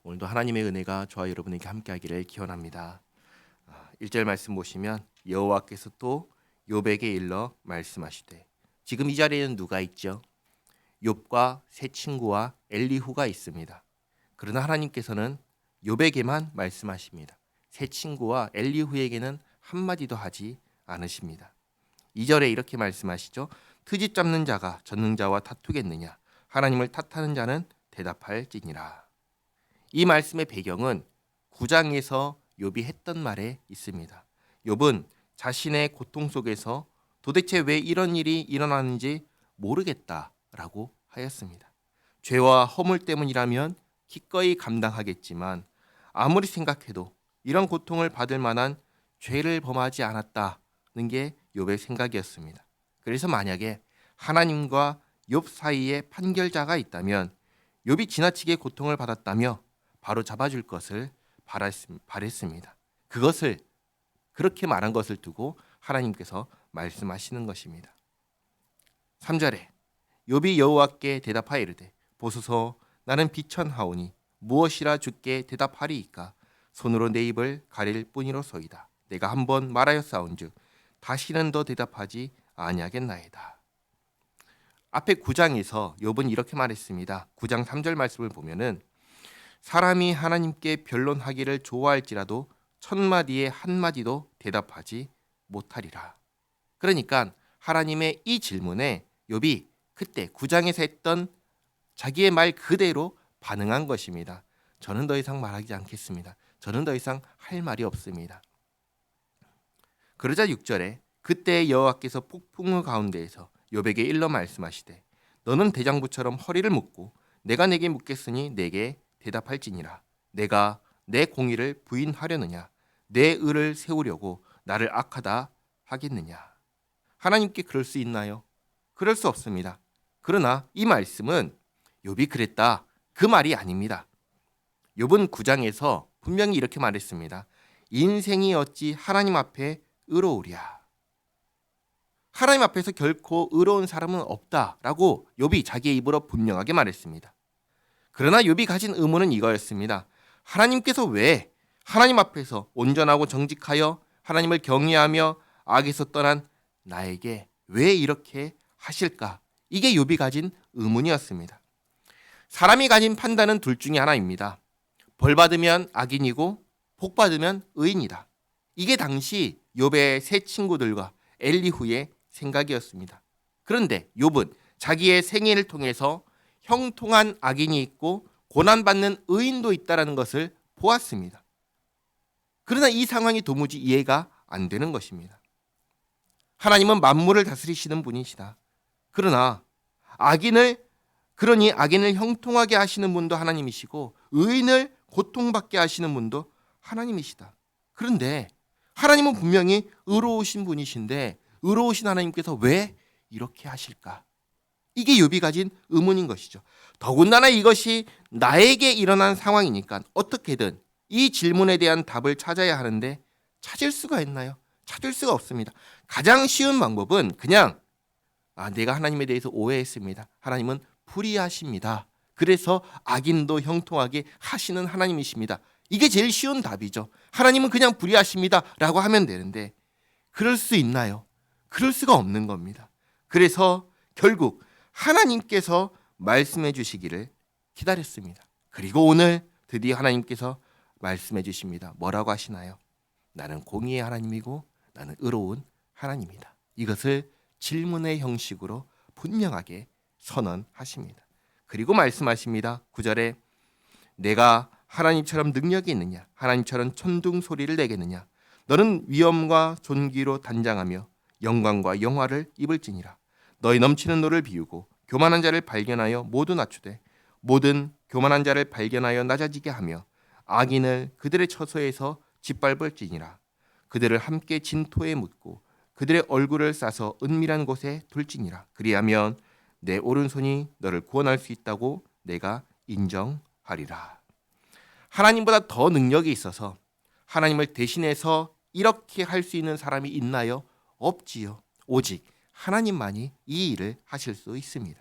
오늘도 하나님의 은혜가 저와 여러분에게 함께하기를 기원합니다. 1절 말씀 보시면 여호와께서 또 욥에게 일러 말씀하시되, 지금 이 자리에는 누가 있죠? 욥과 세 친구와 엘리후가 있습니다. 그러나 하나님께서는 욥에게만 말씀하십니다. 세 친구와 엘리후에게는 한마디도 하지 않으십니다. 2절에 이렇게 말씀하시죠. 트집 잡는 자가 전능자와 다투겠느냐? 하나님을 탓하는 자는 대답할지니라. 이 말씀의 배경은 9장에서 욥이 했던 말에 있습니다. 욥은 자신의 고통 속에서 도대체 왜 이런 일이 일어나는지 모르겠다라고 하였습니다. 죄와 허물 때문이라면 기꺼이 감당하겠지만 아무리 생각해도 이런 고통을 받을 만한 죄를 범하지 않았다는 게 욥의 생각이었습니다. 그래서 만약에 하나님과 욥 사이에 판결자가 있다면 욥이 지나치게 고통을 받았다며 바로 잡아줄 것을 바랬습니다. 그것을 그렇게 말한 것을 두고 하나님께서 말씀하시는 것입니다. 3절에 욥이 여호와께 대답하여 이르되, 보소서 나는 비천하오니 무엇이라 주께 대답하리이까? 손으로 내 입을 가릴 뿐이로소이다. 내가 한번 말하였사온즉 다시는 더 대답하지 아니하겠나이다. 앞에 9장에서 욥은 이렇게 말했습니다. 9장 3절 말씀을 보면은 사람이 하나님께 변론하기를 좋아할지라도 1000마디에 한마디도 대답하지 못하리라. 그러니까 하나님의 이 질문에 욥이 그때 9장에서 했던 자기의 말 그대로 반응한 것입니다. 저는 더 이상 말하지 않겠습니다. 저는 더 이상 할 말이 없습니다. 그러자 6절에 그때 여호와께서 폭풍우 가운데에서 욥에게 일러 말씀하시되, 너는 대장부처럼 허리를 묶고 내가 내게 묻겠으니 내게 대답할지니라. 내가 내 공의를 부인하려느냐? 내 의를 세우려고 나를 악하다 하겠느냐? 하나님께 그럴 수 있나요? 그럴 수 없습니다. 그러나 이 말씀은 욥이 그랬다, 그 말이 아닙니다. 욥은 9장에서 분명히 이렇게 말했습니다. 인생이 어찌 하나님 앞에 의로우랴. 하나님 앞에서 결코 의로운 사람은 없다라고 욥이 자기의 입으로 분명하게 말했습니다. 그러나 욥이 가진 의문은 이거였습니다. 하나님께서 왜 하나님 앞에서 온전하고 정직하여 하나님을 경외하며 악에서 떠난 나에게 왜 이렇게 하실까? 이게 욥이 가진 의문이었습니다. 사람이 가진 판단은 둘 중에 하나입니다. 벌 받으면 악인이고 복 받으면 의인이다. 이게 당시 욥의 세 친구들과 엘리후의 생각이었습니다. 그런데 욥은 자기의 생애를 통해서 형통한 악인이 있고 고난받는 의인도 있다는 것을 보았습니다. 그러나 이 상황이 도무지 이해가 안 되는 것입니다. 하나님은 만물을 다스리시는 분이시다. 그러니 악인을 형통하게 하시는 분도 하나님이시고 의인을 고통받게 하시는 분도 하나님이시다. 그런데 하나님은 분명히 의로우신 분이신데 의로우신 하나님께서 왜 이렇게 하실까? 이게 욥이 가진 의문인 것이죠. 더군다나 이것이 나에게 일어난 상황이니까 어떻게든 이 질문에 대한 답을 찾아야 하는데 찾을 수가 있나요? 찾을 수가 없습니다. 가장 쉬운 방법은 그냥 내가 하나님에 대해서 오해했습니다. 하나님은 불의하십니다. 그래서 악인도 형통하게 하시는 하나님이십니다. 이게 제일 쉬운 답이죠. 하나님은 그냥 불의하십니다 라고 하면 되는데 그럴 수 있나요? 그럴 수가 없는 겁니다. 그래서 결국 하나님께서 말씀해 주시기를 기다렸습니다. 그리고 오늘 드디어 하나님께서 말씀해 주십니다. 뭐라고 하시나요? 나는 공의의 하나님이고 나는 의로운 하나님이다. 이것을 질문의 형식으로 분명하게 선언하십니다. 그리고 말씀하십니다. 9절에 내가 하나님처럼 능력이 있느냐? 하나님처럼 천둥 소리를 내겠느냐? 너는 위엄과 존귀로 단장하며 영광과 영화를 입을지니라. 너희 넘치는 노를 비우고 교만한 자를 발견하여 모두 낮추되 모든 교만한 자를 발견하여 낮아지게 하며 악인을 그들의 처소에서 짓밟을지니라. 그들을 함께 진토에 묻고 그들의 얼굴을 싸서 은밀한 곳에 둘지니라. 그리하면 내 오른손이 너를 구원할 수 있다고 내가 인정하리라. 하나님보다 더 능력이 있어서 하나님을 대신해서 이렇게 할 수 있는 사람이 있나요? 없지요. 오직 하나님만이 이 일을 하실 수 있습니다.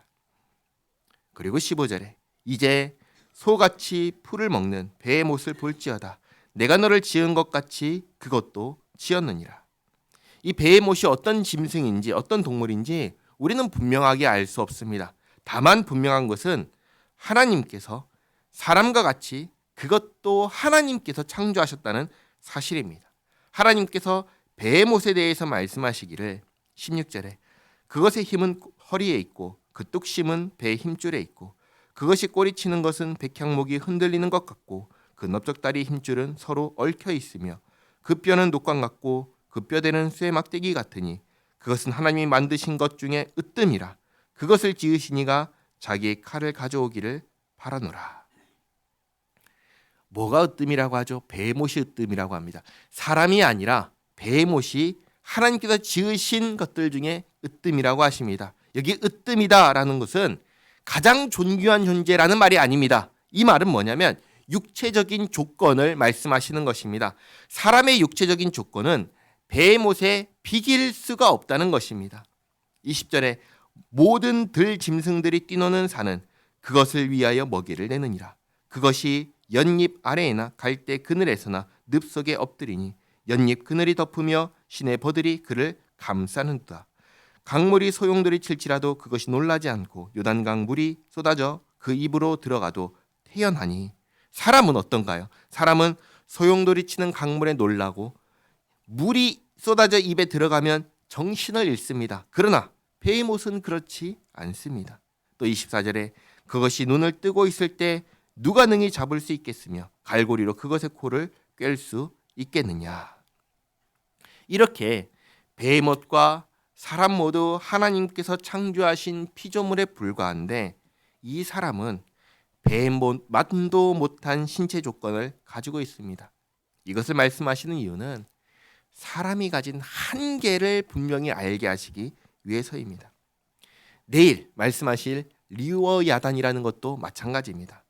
그리고 15절에 이제 소같이 풀을 먹는 배의 못을 볼지어다. 내가 너를 지은 것 같이 그것도 지었느니라. 이 배의 못이 어떤 짐승인지 어떤 동물인지 우리는 분명하게 알 수 없습니다. 다만 분명한 것은 하나님께서 사람과 같이 그것도 하나님께서 창조하셨다는 사실입니다. 하나님께서 배의 못에 대해서 말씀하시기를 16절에 그것의 힘은 허리에 있고 그 뚝심은 배의 힘줄에 있고 그것이 꼬리치는 것은 백향목이 흔들리는 것 같고 그 넓적다리 힘줄은 서로 얽혀 있으며 그 뼈는 녹광 같고 그 뼈대는 쇠 막대기 같으니 그것은 하나님이 만드신 것 중에 으뜸이라. 그것을 지으신 이가 자기의 칼을 가져오기를 바라노라. 뭐가 으뜸이라고 하죠? 배의 못이 으뜸이라고 합니다. 사람이 아니라 배의 못이 하나님께서 지으신 것들 중에 으뜸이라고 하십니다. 여기 으뜸이다라는 것은 가장 존귀한 존재라는 말이 아닙니다. 이 말은 뭐냐면 육체적인 조건을 말씀하시는 것입니다. 사람의 육체적인 조건은 배의 못에 비길 수가 없다는 것입니다. 20절에 모든 들 짐승들이 뛰노는 산은 그것을 위하여 먹이를 내느니라. 그것이 연잎 아래에나 갈대 그늘에서나 늪 속에 엎드리니 연잎 그늘이 덮으며 시내 버들이 그를 감싸는도다. 강물이 소용돌이 칠지라도 그것이 놀라지 않고 요단강 물이 쏟아져 그 입으로 들어가도 태연하니. 사람은 어떤가요? 사람은 소용돌이 치는 강물에 놀라고 물이 쏟아져 입에 들어가면 정신을 잃습니다. 그러나 배의 못은 그렇지 않습니다. 또 24절에 그것이 눈을 뜨고 있을 때 누가 능히 잡을 수 있겠으며 갈고리로 그것의 코를 꿰을 수 있겠느냐. 이렇게 배의 못과 사람 모두 하나님께서 창조하신 피조물에 불과한데 이 사람은 배의 못만도 못한 신체 조건을 가지고 있습니다. 이것을 말씀하시는 이유는 사람이 가진 한계를 분명히 알게 하시기 위해서입니다. 내일 말씀하실 리워야단이라는 것도 마찬가지입니다.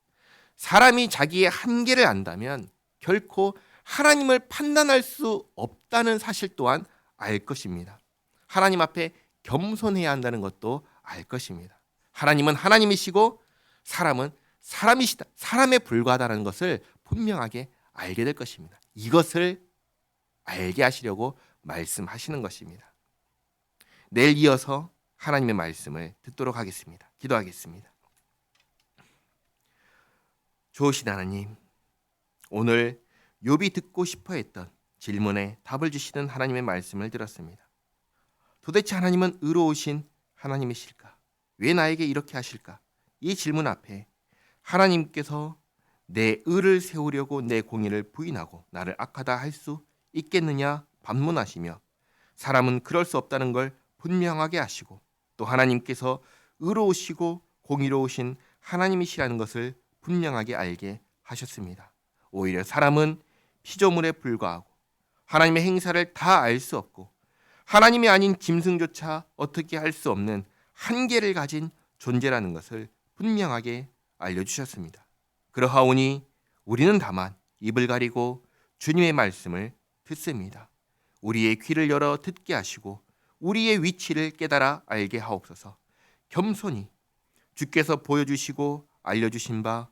사람이 자기의 한계를 안다면 결코 하나님을 판단할 수 없다는 사실 또한 알 것입니다. 하나님 앞에 겸손해야 한다는 것도 알 것입니다. 하나님은 하나님이시고 사람은 사람이시다. 사람에 불과하다는 것을 분명하게 알게 될 것입니다. 이것을 알게 하시려고 말씀하시는 것입니다. 내일 이어서 하나님의 말씀을 듣도록 하겠습니다. 기도하겠습니다. 좋으신 하나님, 오늘 욥이 듣고 싶어 했던 질문에 답을 주시는 하나님의 말씀을 들었습니다. 도대체 하나님은 의로우신 하나님이실까? 왜 나에게 이렇게 하실까? 이 질문 앞에 하나님께서 내 의를 세우려고 내 공의를 부인하고 나를 악하다 할 수 있겠느냐 반문하시며 사람은 그럴 수 없다는 걸 분명하게 하시고 또 하나님께서 의로우시고 공의로우신 하나님이시라는 것을 분명하게 알게 하셨습니다. 오히려 사람은 피조물에 불과하고 하나님의 행사를 다 알 수 없고 하나님이 아닌 짐승조차 어떻게 할 수 없는 한계를 가진 존재라는 것을 분명하게 알려주셨습니다. 그러하오니 우리는 다만 입을 가리고 주님의 말씀을 듣습니다. 우리의 귀를 열어 듣게 하시고 우리의 위치를 깨달아 알게 하옵소서. 겸손히 주께서 보여주시고 알려주신 바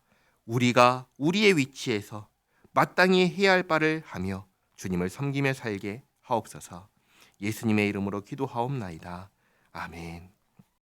우리가 우리의 위치에서 마땅히 해야 할 바를 하며 주님을 섬기며 살게 하옵소서. 예수님의 이름으로 기도하옵나이다. 아멘.